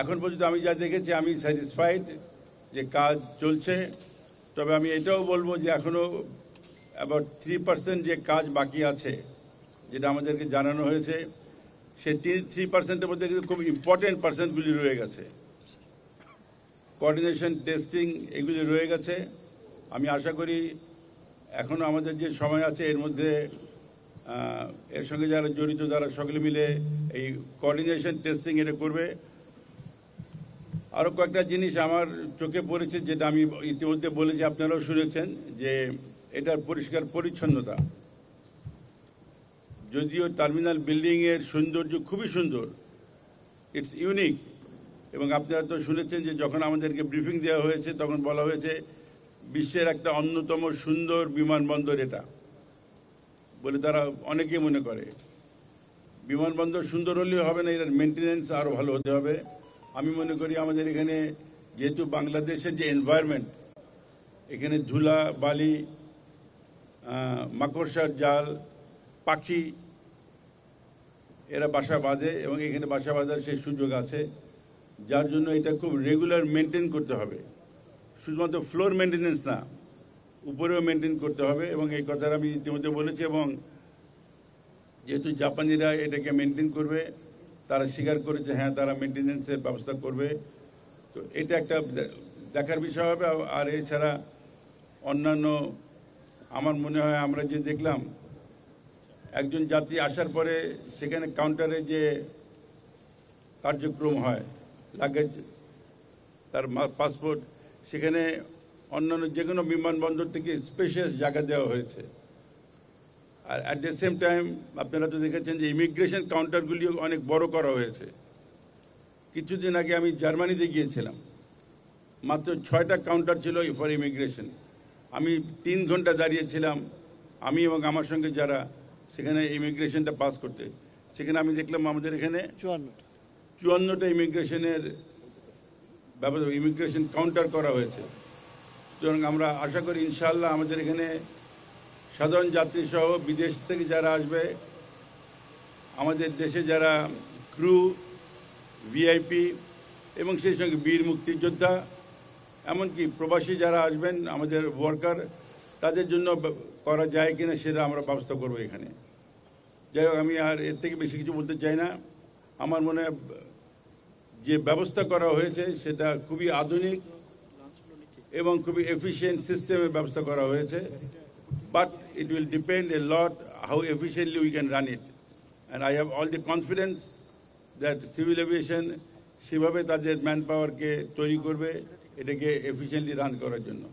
এখন পর্যন্ত আমি যা দেখেছি আমি স্যাটিসফাইড যে কাজ চলছে। তবে আমি এটাও বলবো যে এখনও অ্যাবাউট 3% যে কাজ বাকি আছে, যেটা আমাদেরকে জানানো হয়েছে, সেই 3%-এর মধ্যে কিন্তু খুব ইম্পর্টেন্ট পার্সেন্টগুলি রয়ে গেছে। কোঅর্ডিনেশন, টেস্টিং এগুলি রয়ে গেছে। আমি আশা করি এখনও আমাদের যে সময় আছে এর মধ্যে এর সঙ্গে যারা জড়িত তারা সকলে মিলে এই কোঅর্ডিনেশন টেস্টিং এটা করবে। আরও কয়েকটা জিনিস আমার চোখে পড়েছে, যেটা আমি ইতিমধ্যে বলেছি, আপনারাও শুনেছেন, যে এটার পরিষ্কার পরিচ্ছন্নতা। যদিও টার্মিনাল বিল্ডিংয়ের সৌন্দর্য খুবই সুন্দর, ইটস ইউনিক, এবং আপনারা তো শুনেছেন যে যখন আমাদেরকে ব্রিফিং দেওয়া হয়েছে তখন বলা হয়েছে বিশ্বের একটা অন্যতম সুন্দর বিমানবন্দর এটা বলে তারা অনেকেই মনে করে। বিমানবন্দর সুন্দর হলেও হবে না, এটার মেনটেন্যান্স আরও ভালো হতে হবে। আমি মনে করি আমাদের এখানে যেহেতু বাংলাদেশের যে এনভায়রনমেন্ট, এখানে ধুলা, বালি, মাকড়সার জাল, পাখি এরা বাসা বাঁধে এবং এখানে বাসা বাঁধার সেই সুযোগ আছে, যার জন্য এটা খুব রেগুলার মেনটেন করতে হবে। শুধুমাত্র ফ্লোর মেনটেন্যান্স না, উপরেও মেনটেন করতে হবে, এবং এই কথাটা আমি ইতিমধ্যে বলেছি। এবং যেহেতু জাপানিরা এটাকে মেনটেন করবে, তারা স্বীকার করেছে হ্যাঁ তারা মেনটেন্যান্সের ব্যবস্থা করবে। তো এটা একটা দেখার বিষয় হবে। আর এছাড়া অন্যান্য আমার মনে হয় আমরা যে দেখলাম একজন যাত্রী আসার পরে সেখানে কাউন্টারে যে কার্যক্রম হয়, লাগেজ, তার পাসপোর্ট, সেখানে অন্যান্য যে কোনো বিমানবন্দর থেকে স্পেশাল জায়গা দেওয়া হয়েছে। আর অ্যাট দ্য সেম টাইম আপনারা তো দেখেছেন যে ইমিগ্রেশন কাউন্টারগুলিও অনেক বড় করা হয়েছে। কিছুদিন আগে আমি জার্মানিতে গিয়েছিলাম, মাত্র 6টা কাউন্টার ছিল ফর ইমিগ্রেশন। আমি 3 ঘন্টা দাঁড়িয়েছিলাম, আমি এবং আমার সঙ্গে যারা সেখানে ইমিগ্রেশনটা পাস করতে। সেখানে আমি দেখলাম আমাদের এখানে 54টা ইমিগ্রেশনের ব্যবস্থা, ইমিগ্রেশন কাউন্টার করা হয়েছে। সুতরাং আমরা আশা করি ইনশাআল্লাহ আমাদের এখানে সাধারণ যাত্রী সহ বিদেশ থেকে যারা আসবে, আমাদের দেশে যারা ক্রু, ভিআইপি এবং সেই সঙ্গে বীর মুক্তিযোদ্ধা, এমনকি প্রবাসী যারা আসবেন আমাদের ওয়ার্কার, তাদের জন্য করা যায় কিনা সেটা আমরা ব্যবস্থা করবো এখানে। যাই হোক, আমি আর এর থেকে বেশি কিছু বলতে চাই না। আমার মনে হয় যে ব্যবস্থা করা হয়েছে সেটা খুবই আধুনিক এবং খুবই এফিশিয়েন্ট সিস্টেমে ব্যবস্থা করা হয়েছে। But it will depend a lot how efficiently we can run it. And I have all the confidence that civil aviation সেভাবে তাদের ম্যান পাওয়ারকে তৈরি করবে এটাকে এফিশিয়েন্টলি রান করার জন্য।